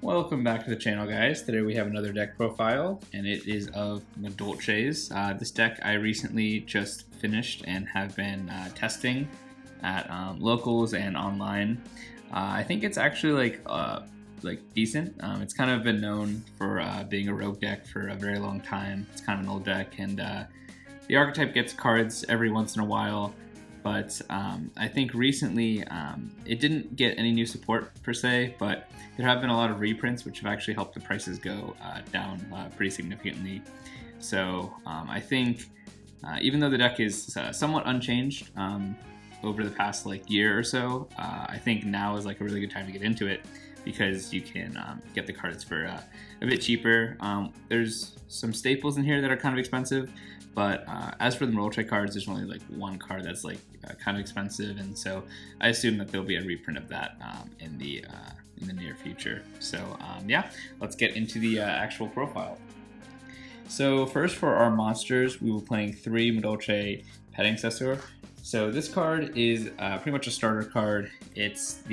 Welcome back to the channel, guys. Today we have another deck profile, and it is of Madolche's. This deck I recently just finished and have been testing at locals and online. I think it's actually like decent. It's kind of been known for being a rogue deck for a very long time. It's kind of an old deck, and the archetype gets cards every once in a while. But I think recently it didn't get any new support per se, but there have been a lot of reprints which have actually helped the prices go down pretty significantly. So I think even though the deck is somewhat unchanged over the past year or so, I think now is like a really good time to get into it because you can get the cards for a bit cheaper. There's some staples in here that are kind of expensive, but as for the Madolche cards, there's only like one card that's kind of expensive, and so I assume that there'll be a reprint of that in the near future. So yeah, let's get into the actual profile. So first for our monsters, we were playing 3 Madolche Accessor. So this card is pretty much a starter card. It's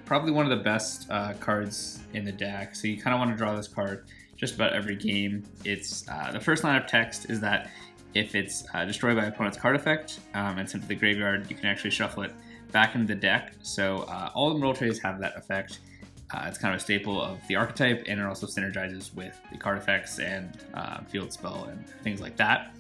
probably one of the best cards in the deck. So you kind of want to draw this card just about every game. It's the first line of text is that if it's destroyed by opponent's card effect and sent to the graveyard, you can actually shuffle it back into the deck. So all the Madolches have that effect. It's kind of a staple of the archetype, and it also synergizes with the card effects and field spell and things like that.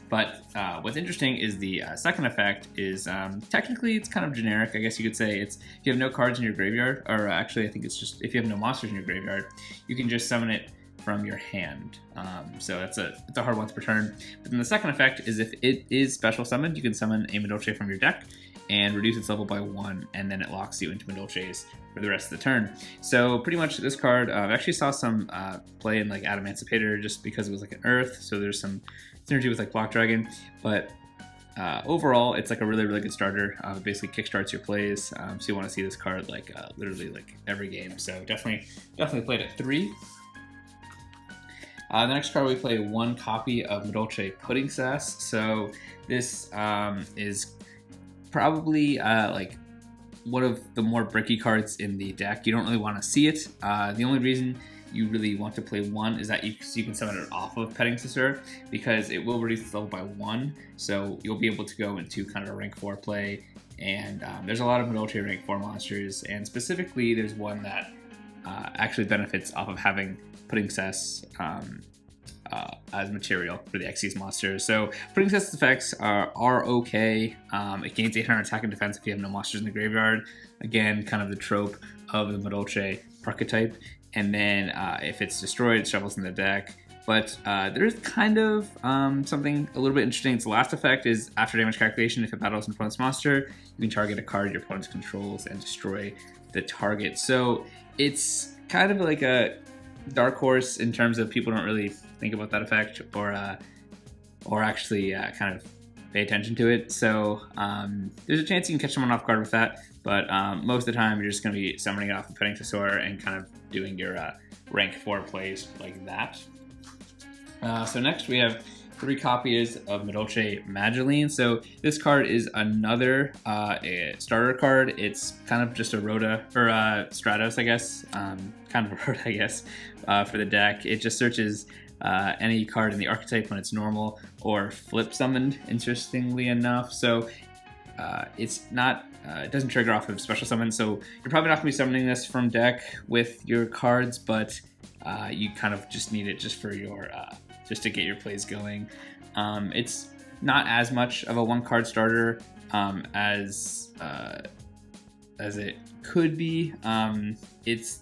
But what's interesting is the second effect is technically it's kind of generic, I guess you could say. It's if you have no cards in your graveyard, or actually I think it's just if you have no monsters in your graveyard, you can just summon it from your hand. So it's a hard one per turn. But then the second effect is if it is special summoned, you can summon a Madolche from your deck and reduce its level by 1, and then it locks you into Madolches for the rest of the turn. So pretty much this card, I actually saw some play in like Emancipator just because it was like an Earth, so there's some synergy with like Block Dragon, but overall it's like a really good starter. It basically kickstarts your plays, so you want to see this card literally like every game. So definitely played at 3. The next card we play 1 copy of Madolche Pudding Sass. So this is probably like one of the more bricky cards in the deck. You don't really want to see it. The only reason you really want to play 1 is that you can summon it off of Accessor, because it will reduce its level by 1. So you'll be able to go into kind of a rank 4 play. And there's a lot of Madolche rank 4 monsters, and specifically there's one that actually benefits off of having Pudding Sass as material for the Xyz monsters. So Pudding Sass effects are okay. It gains 800 attack and defense if you have no monsters in the graveyard. Again, kind of the trope of the Madolche archetype. And then if it's destroyed, it shovels in the deck. But there's kind of something a little bit interesting. Its last effect is after damage calculation, if it battles an opponent's monster, you can target a card your opponent controls and destroy the target. So it's kind of like a dark horse in terms of people don't really think about that effect or actually kind of pay attention to it. So there's a chance you can catch someone off guard with that, but most of the time you're just going to be summoning it off of Accessor and kind of doing your rank 4 plays like that. So next we have 3 copies of Madolche Magelene. So this card is another a starter card. It's kind of just a Rhoda, or Stratos, I guess. Kind of a Rhoda, I guess, for the deck. It just searches any card in the archetype when it's normal or flip summoned, interestingly enough. So it's not, it doesn't trigger off of special summon. So you're probably not going to be summoning this from deck with your cards, but you kind of just need it just for your just to get your plays going. It's not as much of a 1-card starter as it could be. It's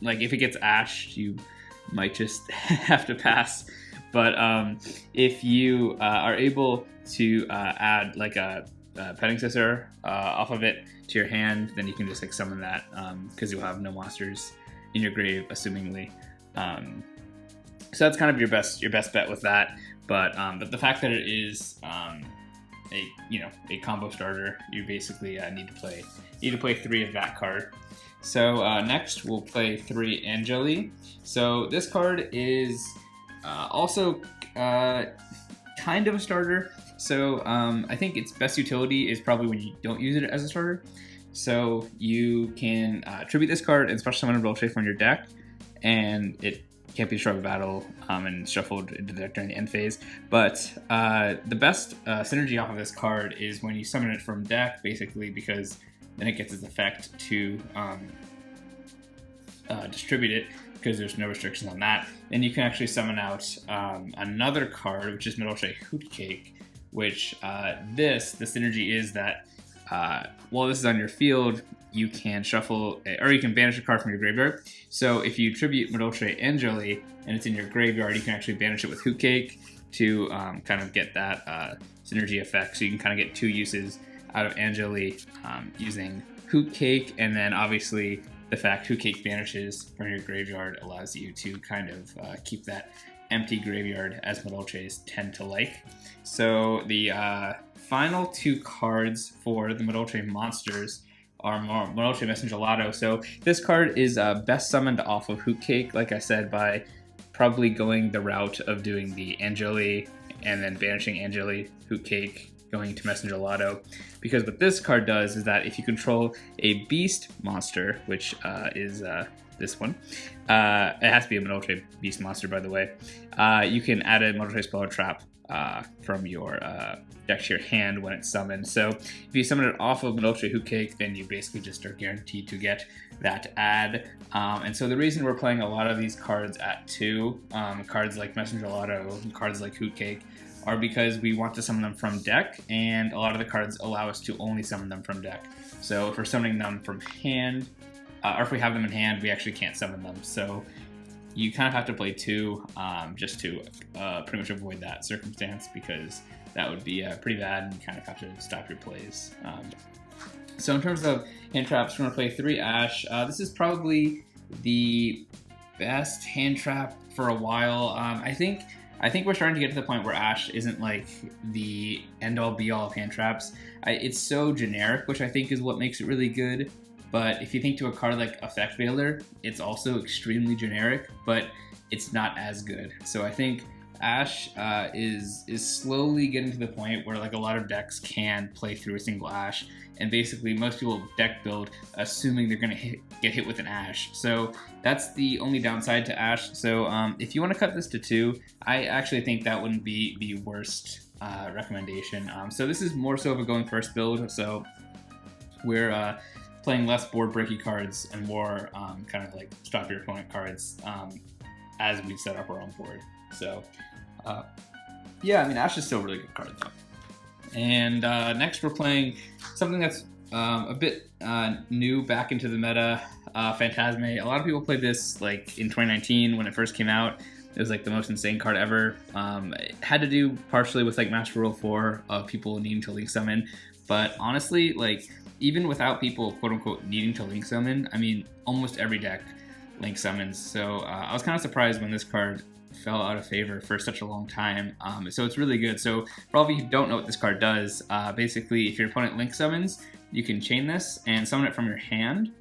like if it gets ashed, you might just have to pass. But if you are able to add like a Accessor off of it to your hand, then you can just like summon that because you'll have no monsters in your grave, assumingly. So that's kind of your best bet with that. But the fact that it is a combo starter, you basically need to play 3 of that card. So next we'll play 3 Angeli. So this card is also kind of a starter. So I think its best utility is probably when you don't use it as a starter. So you can tribute this card and special summon a Madolche from your deck. and it can't be destroyed with battle and shuffled into the deck during the end phase. But the best synergy off of this card is when you summon it from deck, basically, because then it gets its effect to distribute it, because there's no restrictions on that. And you can actually summon out another card, which is Madolche Hootcake, which the synergy is that while this is on your field, you can shuffle, or you can banish a card from your graveyard. So if you tribute Madolche Angeli and it's in your graveyard, you can actually banish it with Hootcake to kind of get that synergy effect. So you can kind of get 2 uses out of Angeli using Hootcake, and then obviously the fact Hootcake banishes from your graveyard allows you to kind of keep that empty graveyard, as Madolches tend to like. So the final 2 cards for the Madolche monsters are Madolche Messengelado. So this card is best summoned off of Hootcake, like I said, by probably going the route of doing the Angeli and then banishing Angeli, Hootcake, going to Messengelado. Because what this card does is that if you control a beast monster, which is this one, it has to be a Madolche beast monster, by the way, you can add a Madolche spell or trap from your deck to your hand when it's summoned. So if you summon it off of Madolche Hootcake, then you basically just are guaranteed to get that add. And so the reason we're playing a lot of these cards at 2, cards like Messengelado and cards like Hootcake, are because we want to summon them from deck, and a lot of the cards allow us to only summon them from deck. So if we're summoning them from hand, or if we have them in hand, we actually can't summon them. So you kind of have to play 2 just to pretty much avoid that circumstance, because that would be pretty bad, and you kind of have to stop your plays. So in terms of hand traps, we're going to play 3 Ash. This is probably the best hand trap for a while. I think we're starting to get to the point where Ash isn't like the end-all be-all of hand traps. It's so generic, which I think is what makes it really good. But if you think to a card like Effect Veiler, it's also extremely generic, but it's not as good. So I think Ash is slowly getting to the point where like a lot of decks can play through a single Ash, and basically most people deck build assuming they're going to get hit with an Ash. So that's the only downside to Ash. So if you want to cut this to 2, I actually think that wouldn't be the worst recommendation. So this is more so of a going first build. So we're playing less board breaky cards and more kind of like stop your opponent cards as we set up our own board. So yeah, I mean, Ash is still a really good card though. And next we're playing something that's a bit new back into the meta, Phantasm. A lot of people played this like in 2019 when it first came out. It was like the most insane card ever. It had to do partially with like Master Rule 4 of people needing to link summon, but honestly, like even without people quote unquote needing to link summon, I mean almost every deck link summons. So I was kind of surprised when this card fell out of favor for such a long time. So it's really good. So for all of you who don't know what this card does, basically if your opponent link summons, you can chain this and summon it from your hand,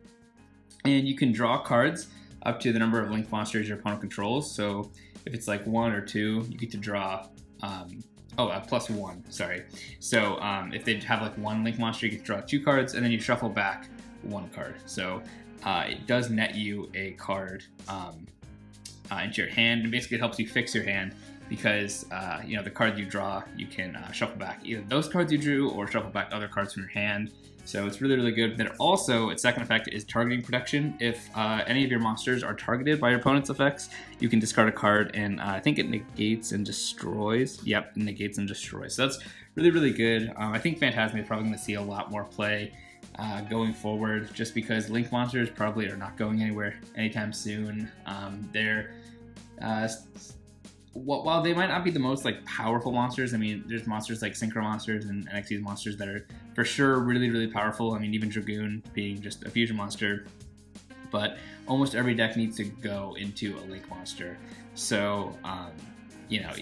and you can draw cards up to the number of link monsters your opponent controls. So if it's like 1 or 2, you get to draw +1, sorry. So if they have like 1 link monster, you get to draw 2 cards, and then you shuffle back 1 card. So it does net you a card into your hand, and basically it helps you fix your hand, because you know, the card you draw, you can shuffle back either those cards you drew or shuffle back other cards from your hand. So it's really, really good. Then also, its second effect is targeting protection. If any of your monsters are targeted by your opponent's effects, you can discard a card, and I think it negates and destroys. Yep, it negates and destroys. So that's really, really good. I think Phantasm is probably going to see a lot more play going forward, just because link monsters probably are not going anywhere anytime soon. They're while they might not be the most like powerful monsters, I mean, there's monsters like Synchro monsters and NXT's monsters that are for sure really, really powerful. I mean, even Dragoon being just a fusion monster, but almost every deck needs to go into a link monster. So you know,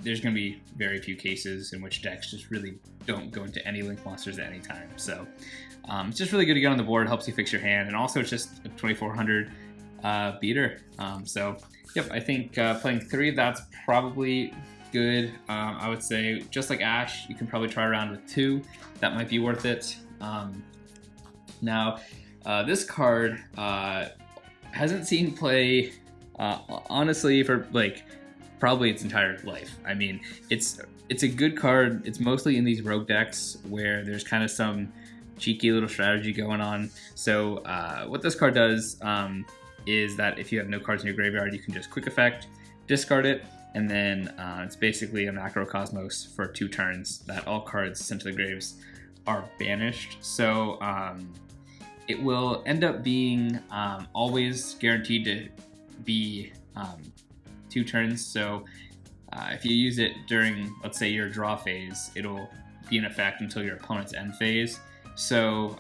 there's going to be very few cases in which decks just really don't go into any link monsters at any time. So it's just really good to get on the board, helps you fix your hand, and also it's just a 2400 beater. So yep, I think playing 3 of that's probably good. I would say just like Ash, you can probably try around with 2. That might be worth it. Now, this card hasn't seen play honestly, for like probably its entire life. I mean, it's a good card. It's mostly in these rogue decks where there's kind of some cheeky little strategy going on. So what this card does is that if you have no cards in your graveyard, you can just quick effect, discard it, and then it's basically a macrocosmos for 2 turns that all cards sent to the graves are banished. So it will end up being always guaranteed to be 2 turns. So if you use it during, let's say, your draw phase, it'll be in effect until your opponent's end phase. So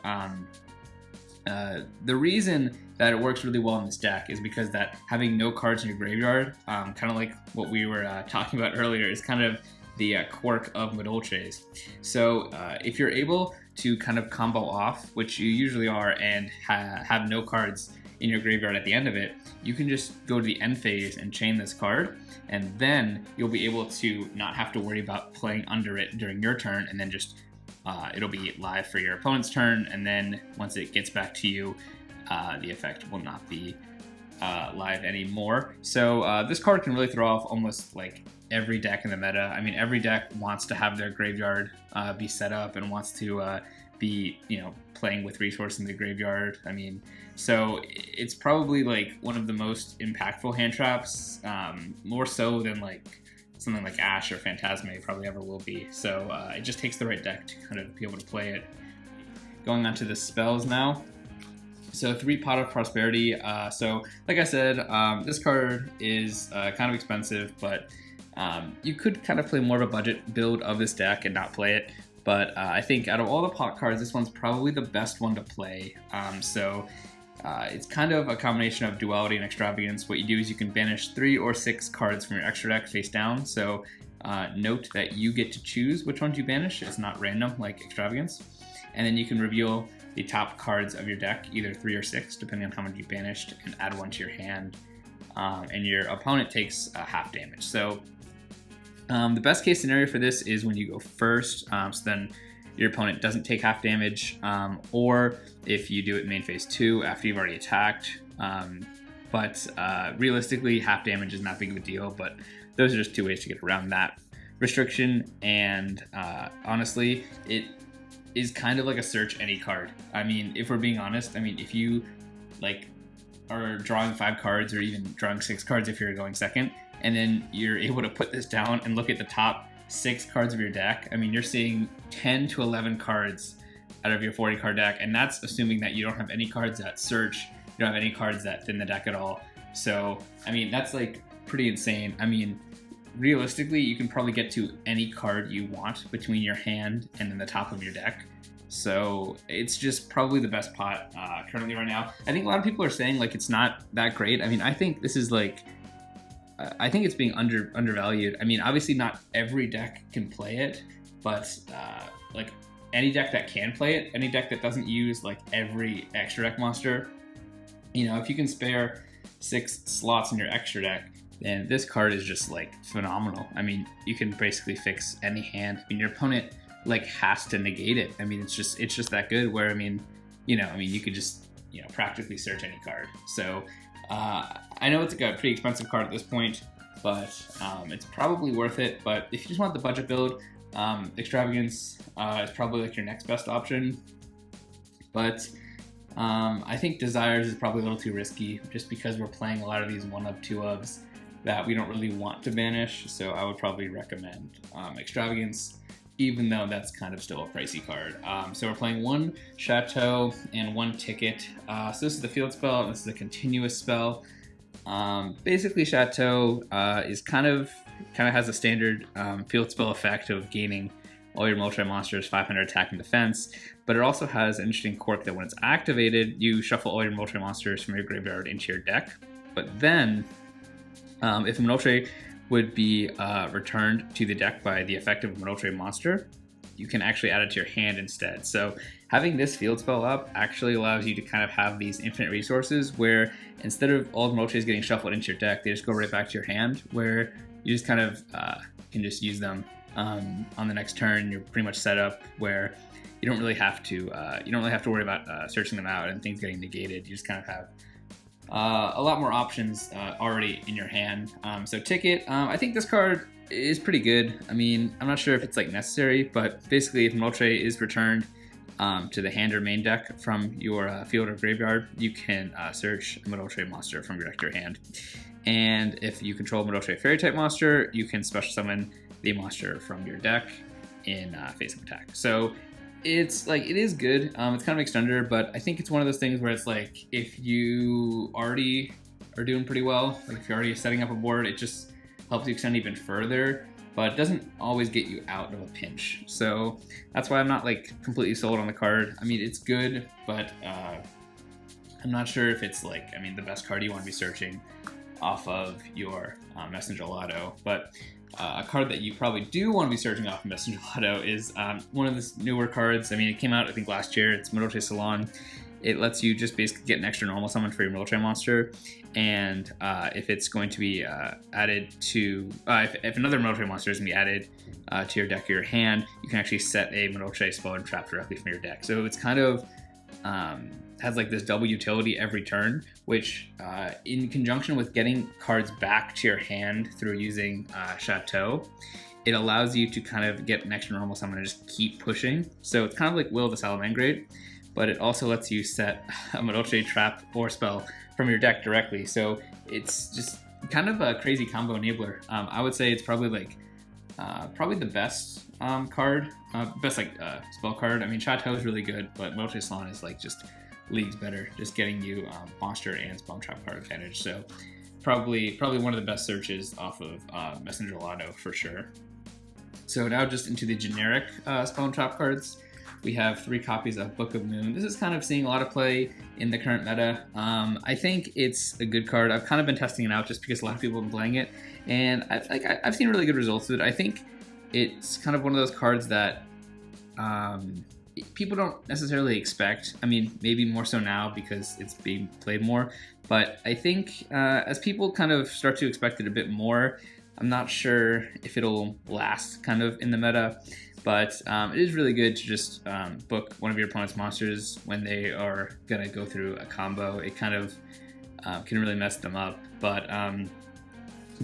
the reason that it works really well in this deck is because that having no cards in your graveyard, kind of like what we were talking about earlier, is kind of the quirk of Madolches. So if you're able to kind of combo off, which you usually are, and have no cards in your graveyard at the end of it, you can just go to the end phase and chain this card, and then you'll be able to not have to worry about playing under it during your turn, and then just it'll be live for your opponent's turn, and then once it gets back to you, the effect will not be live anymore. So this card can really throw off almost like every deck in the meta. I mean, every deck wants to have their graveyard be set up and wants to be, playing with resource in the graveyard. I mean, so it's probably like one of the most impactful hand traps, more so than like something like Ash or Phantasm probably ever will be. So it just takes the right deck to kind of be able to play it. Going on to the spells now. So 3 Pot of Prosperity. So like I said, this card is kind of expensive, but you could kind of play more of a budget build of this deck and not play it. But I think out of all the pot cards, this one's probably the best one to play. It's kind of a combination of duality and extravagance. What you do is you can banish 3 or 6 cards from your extra deck face down. So note that you get to choose which ones you banish. It's not random like extravagance. And then you can reveal the top cards of your deck, either 3 or 6, depending on how much you banished, and add 1 to your hand. And your opponent takes half damage. So the best case scenario for this is when you go first, so then your opponent doesn't take half damage, or if you do it in main phase 2 after you've already attacked. But realistically, half damage is not big of a deal, but those are just 2 ways to get around that restriction. And honestly, it is kind of like a search any card. I mean, if we're being honest, I mean, if you like are drawing 5 cards or even drawing 6 cards if you're going second, and then you're able to put this down and look at the top 6 cards of your deck, I mean, you're seeing 10 to 11 cards out of your 40 card deck, and that's assuming that you don't have any cards that search, you don't have any cards that thin the deck at all. So, I mean, that's like pretty insane. I mean, realistically, you can probably get to any card you want between your hand and then the top of your deck. So it's just probably the best pot currently right now. I think a lot of people are saying like it's not that great. I mean, I think this is like, I think it's being undervalued. I mean, obviously not every deck can play it, but like any deck that can play it, any deck that doesn't use like every extra deck monster, if you can spare 6 slots in your extra deck, then this card is just like phenomenal. I mean, you can basically fix any hand. I mean, your opponent like has to negate it. I mean, it's just that good. Where you could just practically search any card. So I know it's like a pretty expensive card at this point, but it's probably worth it. But if you just want the budget build, Extravagance is probably like your next best option. But I think Desires is probably a little too risky, just because we're playing a lot of these 1-of, 2-ofs that we don't really want to banish. So I would probably recommend Extravagance, even though that's kind of still a pricey card. So we're playing 1 Chateau and 1 Ticket. So this is the field spell, and this is a continuous spell. Basically, Chateau is kind of has a standard field spell effect of gaining all your Mochi monsters 500 attack and defense, but it also has an interesting quirk that when it's activated, you shuffle all your Mochi monsters from your graveyard into your deck. But then, if a Madolche would be returned to the deck by the effect of a Madolche monster, you can actually add it to your hand instead. So having this field spell up actually allows you to kind of have these infinite resources where instead of all the Madolches getting shuffled into your deck, they just go right back to your hand, where you just kind of can just use them on the next turn. You're pretty much set up where you don't really have to worry about searching them out and things getting negated. You just kind of have a lot more options already in your hand. So Ticket, I think this card is pretty good. I mean, I'm not sure if it's like necessary, but basically if Madolche is returned to the hand or main deck from your field or graveyard, you can search a Madolche monster from your deck to your hand. And if you control Madolche fairy type monster, you can special summon the monster from your deck in face up attack. So it's like, it is good. It's kind of extender, but I think it's one of those things where it's like, if you already are doing pretty well, like if you're already setting up a board, it just helps you extend even further, but it doesn't always get you out of a pinch. So that's why I'm not like completely sold on the card. I mean, it's good, but I'm not sure if it's like, I mean, the best card you want to be searching off of your Messenger Lotto. But a card that you probably do want to be searching off Messenger Lotto is one of the newer cards. I mean, it came out, I think, last year. It's Mochi Salon. It lets you just basically get an extra normal summon for your Madolche monster, and if it's going to be added to, if another Madolche monster is going to be added to your deck or your hand, you can actually set a Madolche spell and trap directly from your deck. So it's kind of has like this double utility every turn, which in conjunction with getting cards back to your hand through using Chateau, it allows you to kind of get an extra normal summon and just keep pushing. So it's kind of like Will of the Salamangreat, but it also lets you set a Madolche trap or spell from your deck directly. So it's just kind of a crazy combo enabler. I would say it's probably like probably the best card, best like spell card. I mean, Chateau is really good, but Mochi Salon is like just leagues better, just getting you monster and spell trap card advantage. So probably one of the best searches off of Messenger Lotto for sure. So now just into the generic spell and trap cards. We have 3 copies of Book of Moon. This is kind of seeing a lot of play in the current meta. I think it's a good card. I've kind of been testing it out just because a lot of people have been playing it, and I've seen really good results with it. I think it's kind of one of those cards that people don't necessarily expect. I mean, maybe more so now because it's being played more, but I think as people kind of start to expect it a bit more, I'm not sure if it'll last kind of in the meta. But it is really good to just book one of your opponent's monsters when they are going to go through a combo. It kind of can really mess them up. But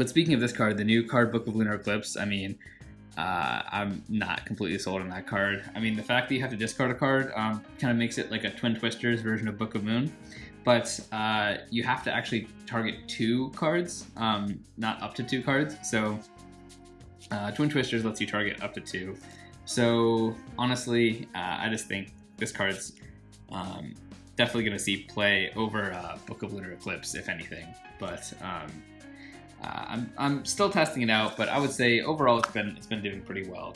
speaking of this card, the new card, Book of Lunar Eclipse, I mean, I'm not completely sold on that card. I mean, the fact that you have to discard a card kind of makes it like a Twin Twisters version of Book of Moon. But you have to actually target 2 cards, not up to 2 cards. So Twin Twisters lets you target up to 2. So honestly, I just think this card's definitely going to see play over Book of Lunar Eclipse, if anything. But I'm still testing it out. But I would say overall, it's been doing pretty well.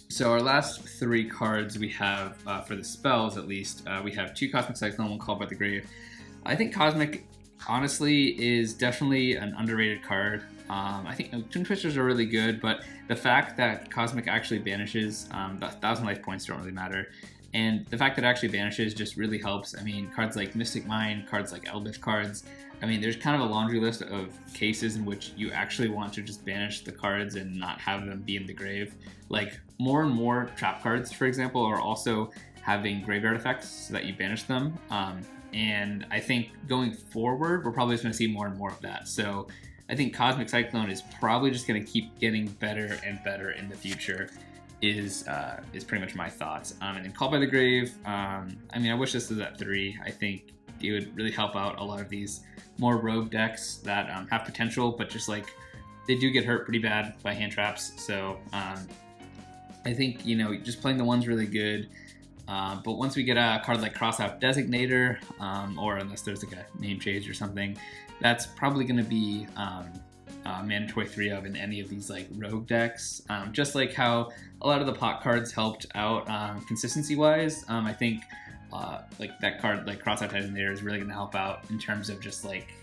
So our last 3 cards we have for the spells, at least, we have 2 Cosmic Cyclone, 1 Called by the Grave. I think Cosmic, honestly, is definitely an underrated card. I think Twin Twisters are really good, but the fact that Cosmic actually banishes, the 1,000 life points don't really matter. And the fact that it actually banishes just really helps. I mean, cards like Mystic Mine, cards like Elvish cards, I mean, there's kind of a laundry list of cases in which you actually want to just banish the cards and not have them be in the grave. Like, more and more trap cards, for example, are also having graveyard effects so that you banish them. And I think going forward, we're probably just going to see more and more of that. So I think Cosmic Cyclone is probably just going to keep getting better and better in the future, is pretty much my thoughts. And then Called by the Grave, I mean, I wish this was at 3. I think it would really help out a lot of these more rogue decks that have potential, but just like they do get hurt pretty bad by hand traps. So I think, you know, just playing the one's really good. But once we get a card like Crossout Designator, or unless there's like a name change or something, that's probably going to be mandatory 3 of in any of these like rogue decks. Just like how a lot of the pot cards helped out consistency wise, I think like that card like Crossout Designator is really going to help out in terms of just like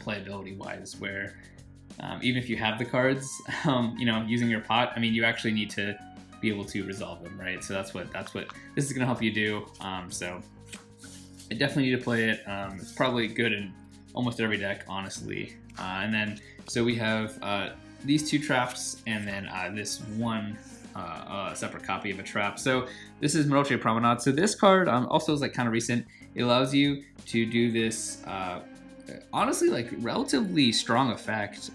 playability wise, where even if you have the cards, you know, using your pot, I mean, you actually need to be able to resolve them, right? So that's what this is going to help you do. So I definitely need to play it. It's probably good in almost every deck, honestly. And then so we have these 2 traps, and then this one separate copy of a trap. So this is Madolche Promenade. So this card also is like kind of recent. it allows you to do this honestly like relatively strong effect.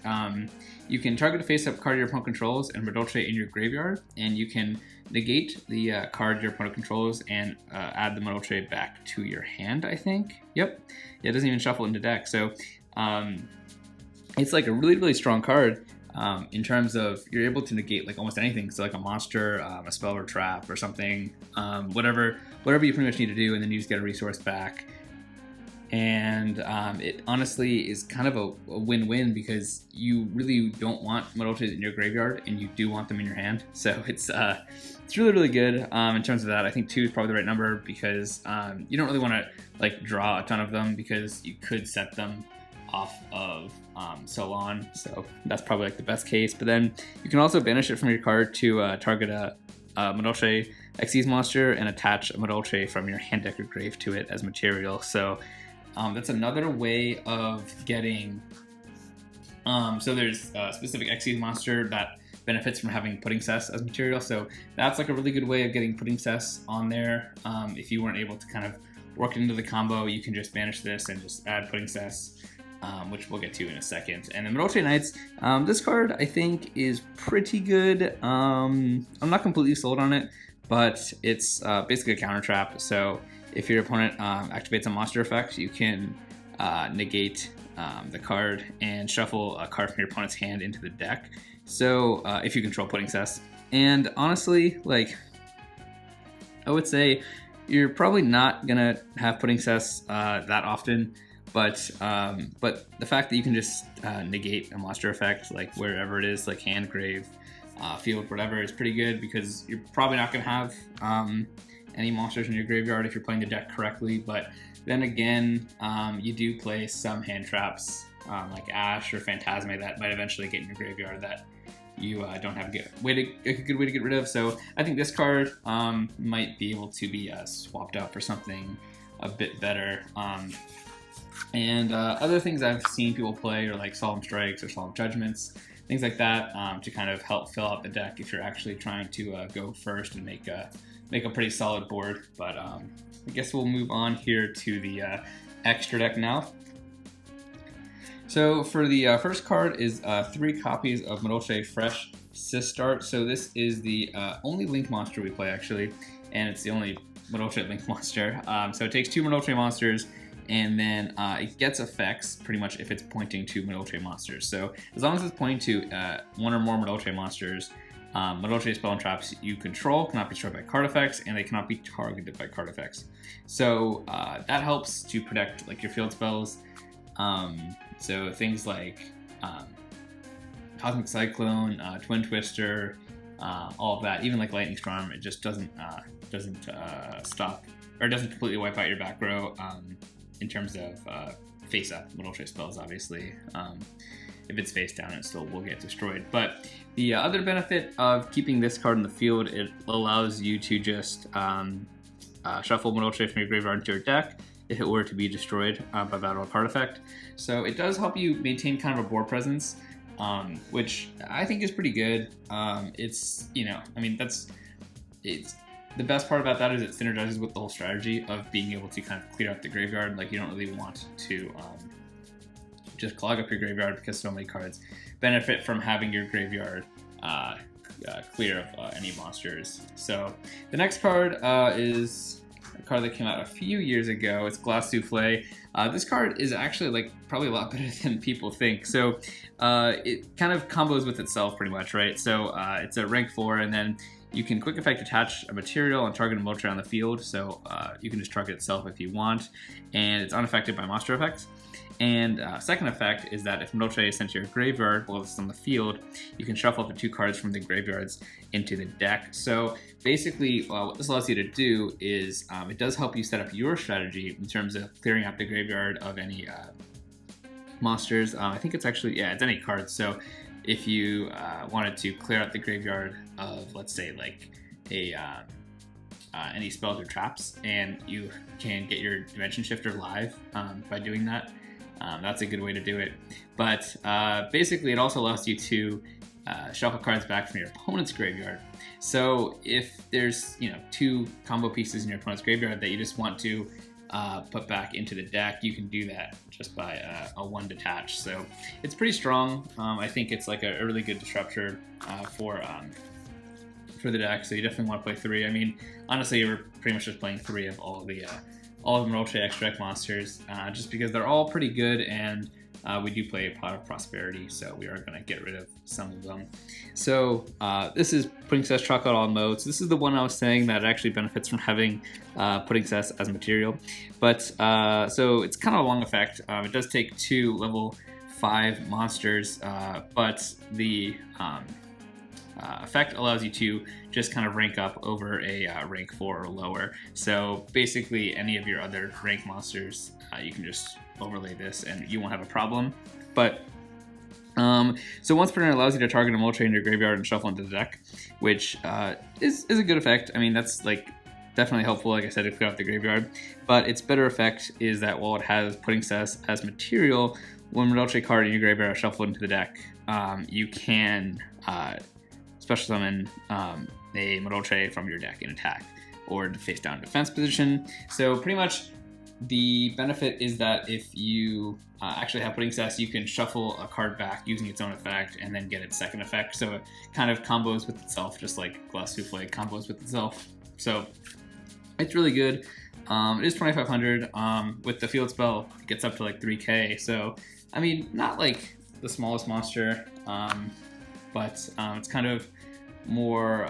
You can target a face-up card your opponent controls and Madolche in your graveyard, and you can negate the card your opponent controls and add the Madolche back to your hand, I think. Yep. Yeah, it doesn't even shuffle into deck. So it's like a really, really strong card in terms of you're able to negate like almost anything. So like a monster, a spell or trap or something, whatever you pretty much need to do, and then you just get a resource back. And it honestly is kind of a win-win, because you really don't want Madolches in your graveyard and you do want them in your hand. So it's really, really good in terms of that. I think 2 is probably the right number, because you don't really want to like draw a ton of them, because you could set them off of Salon. So that's probably like the best case. But then you can also banish it from your card to target a Madolche Xyz monster and attach a Madolche from your hand, deck, or grave to it as material. So that's another way of getting, so there's a specific Xyz monster that benefits from having Pudding Cess as material. So that's like a really good way of getting Pudding Cess on there. If you weren't able to kind of work it into the combo, you can just banish this and just add Pudding Cess, which we'll get to in a second. And then Madolche Knights, this card I think is pretty good. I'm not completely sold on it, but it's basically a counter trap. So if your opponent activates a monster effect, you can negate the card and shuffle a card from your opponent's hand into the deck. So if you control Pudding Cess. And honestly, like, I would say you're probably not gonna have Pudding Cess that often, but the fact that you can just negate a monster effect, like wherever it is, like hand, grave, field, whatever, is pretty good, because you're probably not gonna have any monsters in your graveyard if you're playing the deck correctly. But then again, you do play some hand traps like Ash or Phantasm that might eventually get in your graveyard that you don't have a good way to get rid of. So I think this card might be able to be swapped out for something a bit better. And other things I've seen people play are like Solemn Strikes or Solemn Judgments, things like that, to kind of help fill out the deck if you're actually trying to go first and make a pretty solid board. But I guess we'll move on here to the extra deck now. So for the first card is 3 copies of Madolche Fresh Sistart. So this is the only Link monster we play, actually, and it's the only Madolche Link monster. So it takes 2 Madolche monsters, and then it gets effects pretty much if it's pointing to Madolche monsters. So as long as it's pointing to 1 or more Madolche monsters, Madolche spell and traps you control cannot be destroyed by card effects, and they cannot be targeted by card effects. So that helps to protect like your field spells. So things like Cosmic Cyclone, Twin Twister, all of that, even like Lightning Storm, it just doesn't stop, or doesn't completely wipe out your back row in terms of face-up Madolche spells, obviously. If it's face down, it still will get destroyed. But the other benefit of keeping this card in the field, it allows you to just shuffle Madolche from your graveyard into your deck if it were to be destroyed by battle or card effect. So it does help you maintain kind of a board presence, which I think is pretty good. It's, you know, I mean, it's the best part about that is it synergizes with the whole strategy of being able to kind of clear out the graveyard. Like, you don't really want to just clog up your graveyard, because so many cards benefit from having your graveyard clear of any monsters. So the next card is a card that came out a few years ago. It's Glass Souffle. This card is actually like probably a lot better than people think. So it kind of combos with itself pretty much, right? So it's a rank 4, and then you can quick effect attach a material and target a Madolche on the field. So you can just target itself if you want, and it's unaffected by monster effects. And second effect is that if Madolche is sent to your graveyard while it's on the field, you can shuffle up to 2 cards from the graveyards into the deck. So basically, what this allows you to do is it does help you set up your strategy in terms of clearing out the graveyard of any monsters. I think it's actually, yeah, it's any cards. So if you wanted to clear out the graveyard of, let's say, like any spells or traps, and you can get your Dimension Shifter live by doing that. That's a good way to do it. But basically, it also allows you to shuffle cards back from your opponent's graveyard. So if there's 2 combo pieces in your opponent's graveyard that you just want to put back into the deck, you can do that just by a 1 detach. So it's pretty strong. I think it's like a really good disruptor for the deck. So you definitely want to play 3. I mean, honestly, you're pretty much just playing 3 of all the Madolche extra deck monsters, just because they're all pretty good, and we do play a Pot of Prosperity, so we are going to get rid of some of them. So this is Pudding Cess Chocolate All Modes. This is the one I was saying that actually benefits from having Pudding Cess as a material. But so it's kind of a long effect. It does take 2 level 5 monsters, but the effect allows you to just kind of rank up over a rank 4 or lower. So basically any of your other rank monsters, you can just overlay this and you won't have a problem. But so once per turn allows you to target a Madolche in your graveyard and shuffle into the deck, which is a good effect. I mean, that's like definitely helpful, like I said, to clear out the graveyard. But its better effect is that while it has Pudding Cess as material, when Madolche card in your graveyard is shuffled into the deck, you can special summon a Madolche from your deck in attack or face down defense position. So pretty much the benefit is that if you actually have Pudding Cess, you can shuffle a card back using its own effect and then get its second effect. So it kind of combos with itself, just like Glass Souffle combos with itself. So it's really good. It is 2,500. With the field spell, it gets up to like 3K. So, I mean, not like the smallest monster, but it's kind of more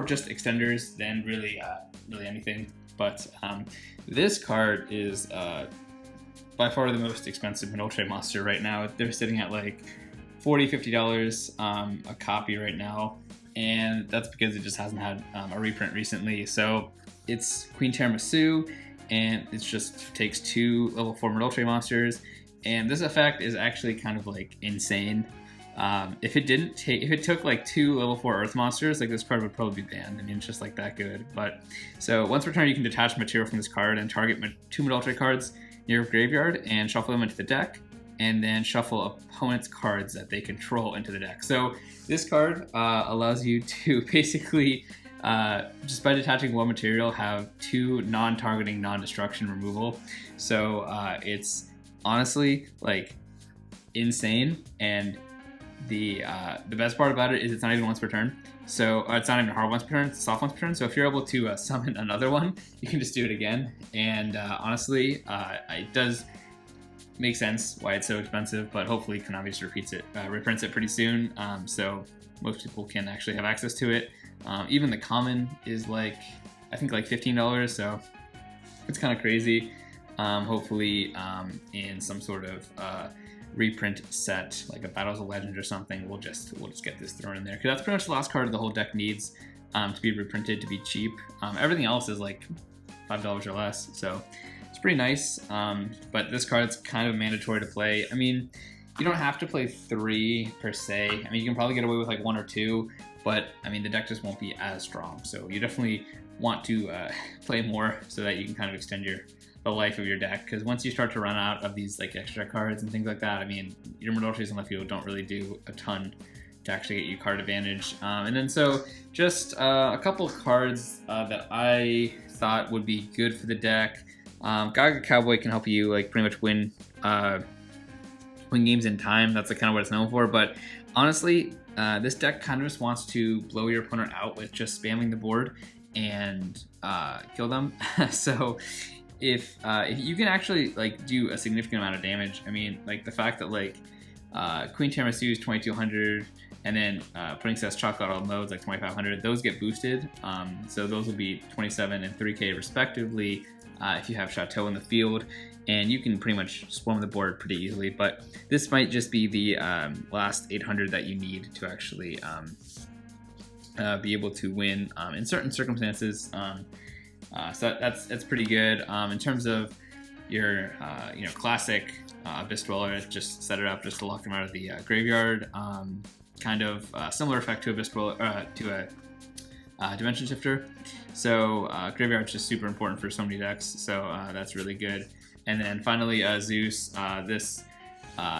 just extenders than really anything. But this card is by far the most expensive Madolche monster right now. They're sitting at like $40, $50 a copy right now, and that's because it just hasn't had a reprint recently. So it's Queen Tiramisu, and it just takes 2 level 4 Madolche monsters, and this effect is actually kind of like insane. If it took like 2 level 4 Earth monsters, like this card would probably be banned. I mean, it's just like that good. But so once per turn, you can detach material from this card and target 2 Madolche cards in your graveyard and shuffle them into the deck, and then shuffle opponent's cards that they control into the deck. So this card allows you to basically, just by detaching 1 material, have 2 non-targeting, non-destruction removal. So it's honestly like insane. And the best part about it is it's not even once per turn. So it's not even hard once per turn, it's soft once per turn. So if you're able to summon another one, you can just do it again. And honestly, it does make sense why it's so expensive, but hopefully Konami just reprints it pretty soon, so most people can actually have access to it. Even the common is like, I think like $15, so it's kind of crazy. Hopefully in some sort of reprint set, like a Battles of Legends or something, we'll just get this thrown in there, because that's pretty much the last card the whole deck needs to be reprinted, to be cheap. Everything else is like $5 or less, so it's pretty nice. But this card's kind of mandatory to play. I mean, you don't have to play 3 per se. I mean, you can probably get away with like 1 or 2, but I mean, the deck just won't be as strong. So you definitely want to play more so that you can kind of extend the life of your deck, because once you start to run out of these like extra cards and things like that, I mean, your Madolches on the field don't really do a ton to actually get you card advantage. And then so just a couple of cards that I thought would be good for the deck. Gaga Cowboy can help you like pretty much win games in time. That's like kind of what it's known for. But honestly, this deck kind of just wants to blow your opponent out with just spamming the board and kill them. So if you can actually like do a significant amount of damage, I mean, like the fact that like Queen Tiramisu is 2,200, and then Pudding Cess Chocolate All Modes like 2,500, those get boosted. So those will be 27 and 3K respectively if you have Chateau in the field, and you can pretty much swarm the board pretty easily. But this might just be the last 800 that you need to actually be able to win in certain circumstances. So that's pretty good. In terms of your classic Abyss Dweller, just set it up just to lock them out of the graveyard. Kind of similar effect to Abyss Dweller, to a Dimension Shifter. So graveyard's just super important for so many decks, so that's really good. And then finally Zeus. This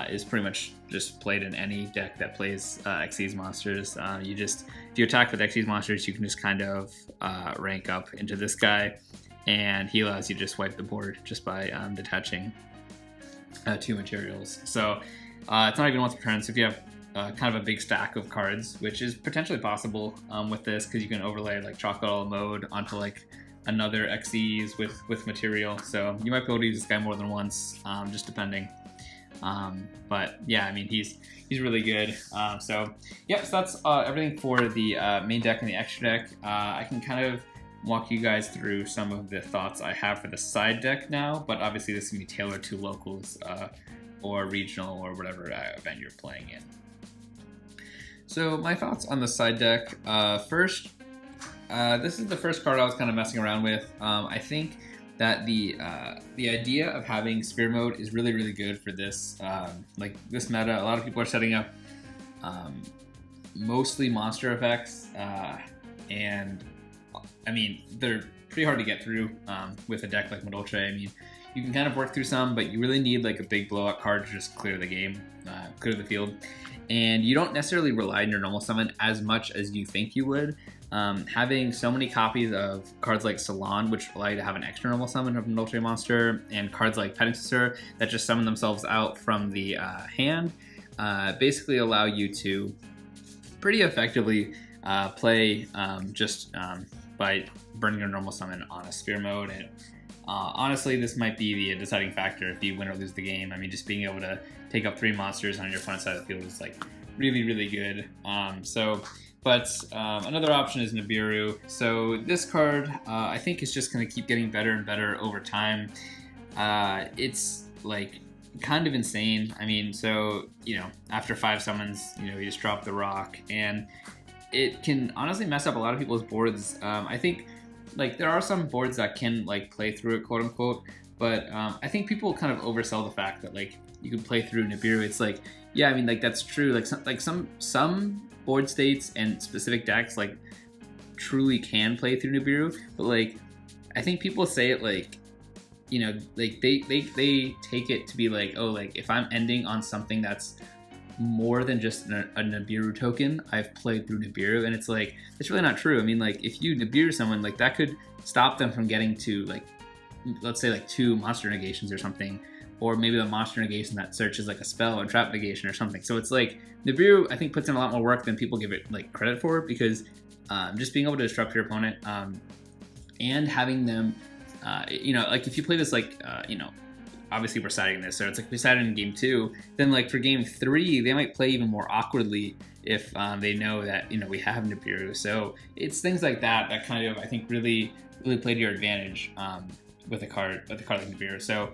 is pretty much just played in any deck that plays Xyz monsters. If you attack with Xyz monsters, you can just kind of rank up into this guy, and he allows you to just wipe the board just by detaching 2 materials. So it's not even once per turn. So if you have kind of a big stack of cards, which is potentially possible with this, because you can overlay like chocolate a la mode onto like another XEs with material. So you might be able to use this guy more than once, just depending. But yeah, I mean, he's really good. So yep, so that's everything for the main deck and the extra deck. I can kind of walk you guys through some of the thoughts I have for the side deck now, but obviously this can be tailored to locals or regional or whatever event you're playing in. So my thoughts on the side deck. First, this is the first card I was kind of messing around with. I think that the idea of having Sphere Mode is really, really good for this like this meta. A lot of people are setting up mostly monster effects, and I mean, they're pretty hard to get through with a deck like Madolche. I mean, you can kind of work through some, but you really need like a big blowout card to just clear the game, clear the field. And you don't necessarily rely on your normal summon as much as you think you would. Having so many copies of cards like Salon, which allow you to have an extra normal summon of Madolche monster, and cards like Accessor that just summon themselves out from the hand, basically allow you to pretty effectively play just by burning your normal summon on a Sphere Mode. And honestly, this might be the deciding factor if you win or lose the game. I mean, just being able to take up 3 monsters on your opponent's side of the field is like really, really good. But another option is Niburu. So this card, I think, is just going to keep getting better and better over time. It's like kind of insane. I mean, so, you know, after 5 summons, you know, you just drop the rock, and it can honestly mess up a lot of people's boards. I think like there are some boards that can like play through it, quote unquote, but I think people kind of oversell the fact that like you can play through Niburu. It's like, yeah, I mean, like that's true. Like some board states and specific decks like truly can play through Niburu, but like I think people say it like, you know, like they take it to be like, oh, like if I'm ending on something that's more than just a Niburu token, I've played through Niburu, and it's like, it's really not true. I mean, like if you Niburu someone, like that could stop them from getting to like, let's say like 2 monster negations or something, or maybe the monster negation that searches like a spell or trap negation or something. So it's like Niburu, I think, puts in a lot more work than people give it like credit for, because just being able to disrupt your opponent and having them, you know, like if you play this like, you know, obviously we're siding this, so it's like if we sided in game 2, then like for game 3, they might play even more awkwardly if they know that, you know, we have Niburu. So it's things like that that kind of, I think, really play to your advantage with a card like Niburu. So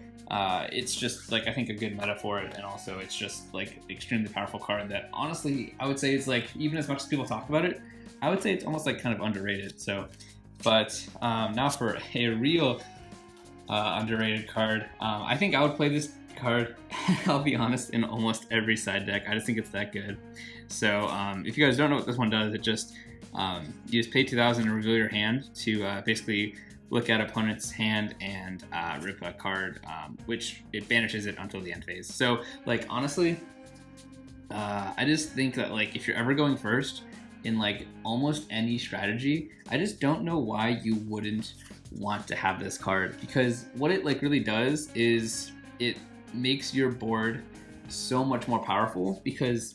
it's just like, I think, a good meta for it, and also it's just like an extremely powerful card that honestly I would say is like, even as much as people talk about it, I would say it's almost like kind of underrated. So, but now for a real underrated card. I think I would play this card, I'll be honest, in almost every side deck. I just think it's that good. So if you guys don't know what this one does, it just, you just pay 2,000 and reveal your hand to basically look at opponent's hand and rip a card, which it banishes it until the end phase. So like, honestly, I just think that like if you're ever going first in like almost any strategy, I just don't know why you wouldn't want to have this card, because what it like really does is it makes your board so much more powerful, because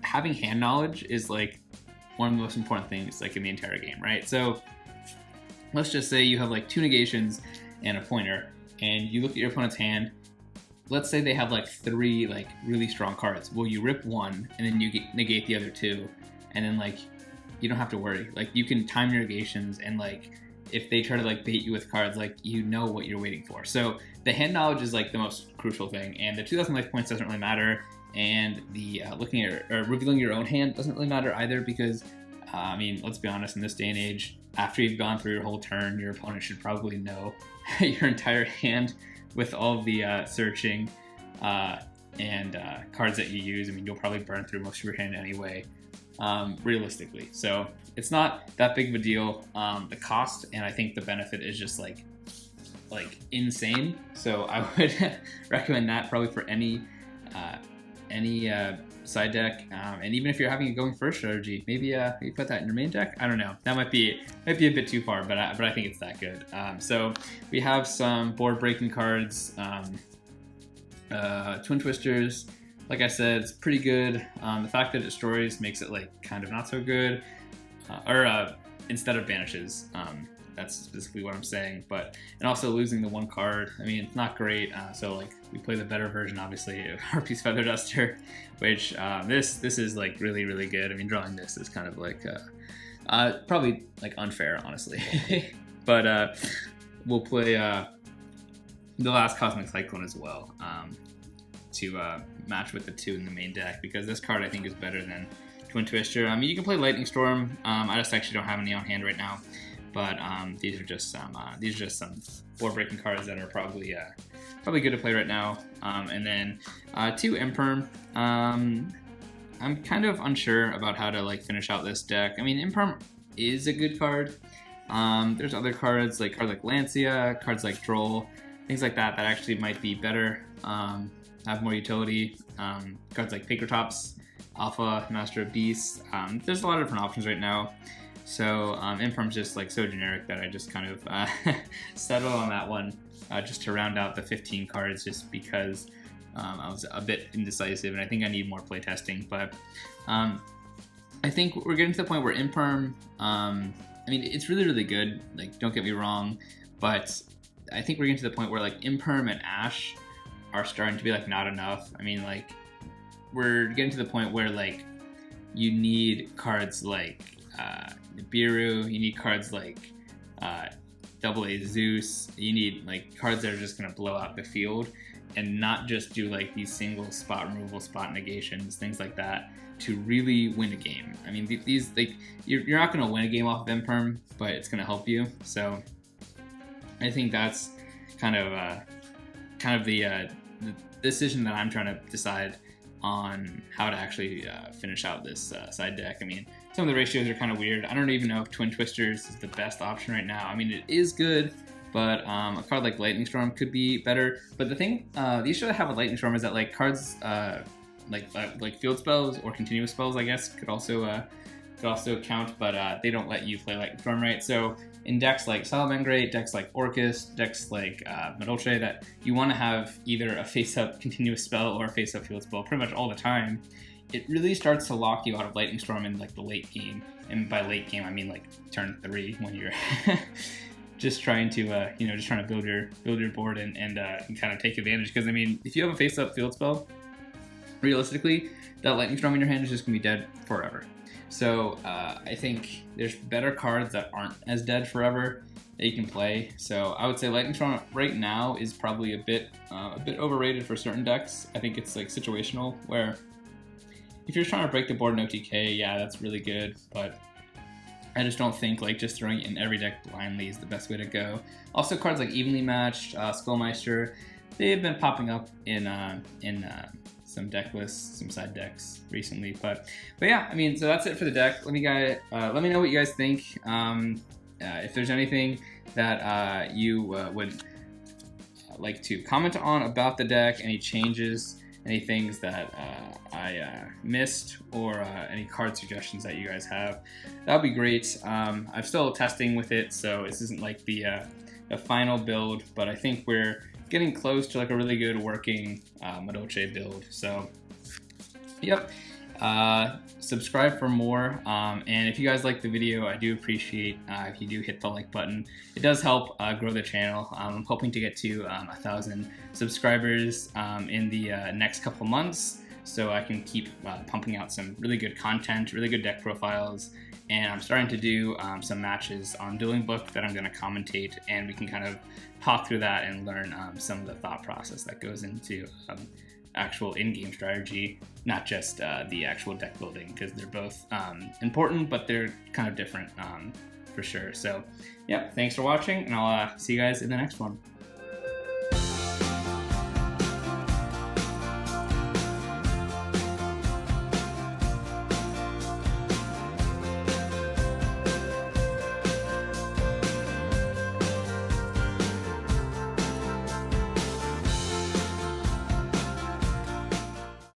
having hand knowledge is like one of the most important things like in the entire game, right? So let's just say you have like 2 negations and a pointer, and you look at your opponent's hand. Let's say they have like 3 like really strong cards. Well, you rip one and then you negate the other 2, and then like you don't have to worry. Like you can time your negations, and like if they try to like bait you with cards, like you know what you're waiting for. So the hand knowledge is like the most crucial thing, and the 2,000 life points doesn't really matter, and the looking at or revealing your own hand doesn't really matter either, because I mean, let's be honest, in this day and age, after you've gone through your whole turn, your opponent should probably know your entire hand with all the searching and cards that you use. I mean, you'll probably burn through most of your hand anyway, realistically. So it's not that big of a deal. The cost and I think the benefit is just like insane. So I would recommend that probably for any any side deck, and even if you're having a going first strategy, maybe you put that in your main deck. I don't know. That might be a bit too far, but I think it's that good. So we have some board breaking cards, Twin Twisters. Like I said, it's pretty good. The fact that it destroys makes it like kind of not so good, instead of banishes. That's specifically what I'm saying. And also losing the one card, I mean, it's not great. So like we play the better version, obviously, of Harpy's Feather Duster, which this is like really, really good. I mean, drawing this is kind of like probably like unfair, honestly. But we'll play the last Cosmic Cyclone as well to match with the 2 in the main deck, because this card I think is better than Twin Twister. I mean, you can play Lightning Storm. I just actually don't have any on hand right now. But these are just some board breaking cards that are probably good to play right now. And then 2 Imperm. I'm kind of unsure about how to like finish out this deck. I mean, Imperm is a good card. There's other cards like Lancia, cards like Droll, things like that actually might be better, have more utility. Cards like Papertops, Alpha, Master of Beasts. There's a lot of different options right now. So Imperm's just like so generic that I just kind of settled on that one just to round out the 15 cards, just because I was a bit indecisive and I think I need more playtesting. But I think we're getting to the point where Imperm, I mean, it's really, really good. Like, don't get me wrong, but I think we're getting to the point where like Imperm and Ash are starting to be like not enough. I mean, like we're getting to the point where like you need cards like Niburu, you need cards like AA Zeus, you need like cards that are just going to blow out the field and not just do like these single spot removal, spot negations, things like that to really win a game. I mean, these like you're not going to win a game off of Imperm, but it's going to help you. So I think that's kind of the decision that I'm trying to decide on how to actually finish out this side deck. I mean, some of the ratios are kind of weird. I don't even know if Twin Twisters is the best option right now. I mean, it is good, but a card like Lightning Storm could be better. But the thing, the issue I have with Lightning Storm is that like cards like field spells or continuous spells, I guess, could also count, but they don't let you play Lightning Storm, right? So in decks like Salamangreat, decks like Orcus, decks like Madolche, that you want to have either a face-up continuous spell or a face-up field spell pretty much all the time, it really starts to lock you out of Lightning Storm in like the late game. And by late game, I mean like turn 3, when you're just trying to build your board and kind of take advantage. Because I mean, if you have a face-up field spell, realistically, that Lightning Storm in your hand is just gonna be dead forever. So I think there's better cards that aren't as dead forever that you can play. So I would say Lightning Storm right now is probably a bit overrated for certain decks. I think it's like situational, where if you're trying to break the board in OTK, yeah, that's really good, but I just don't think like just throwing it in every deck blindly is the best way to go. Also, cards like Evenly Matched, Skullmeister, they've been popping up in some deck lists, some side decks recently, but yeah, I mean, so that's it for the deck. Let me know what you guys think. If there's anything that you would like to comment on about the deck, any changes, any things that I missed, or any card suggestions that you guys have, that would be great. I'm still testing with it, so this isn't like the final build, but I think we're getting close to like a really good working Madolche build. So yep, subscribe for more, and if you guys like the video, I do appreciate if you do hit the like button. It does help grow the channel. I'm hoping to get to 1,000 subscribers in the next couple months, so I can keep pumping out some really good content, really good deck profiles. And I'm starting to do some matches on Dueling Book that I'm going to commentate, and we can kind of talk through that and learn some of the thought process that goes into actual in-game strategy, not just the actual deck building, because they're both important, but they're kind of different for sure. So, yeah, thanks for watching, and I'll see you guys in the next one.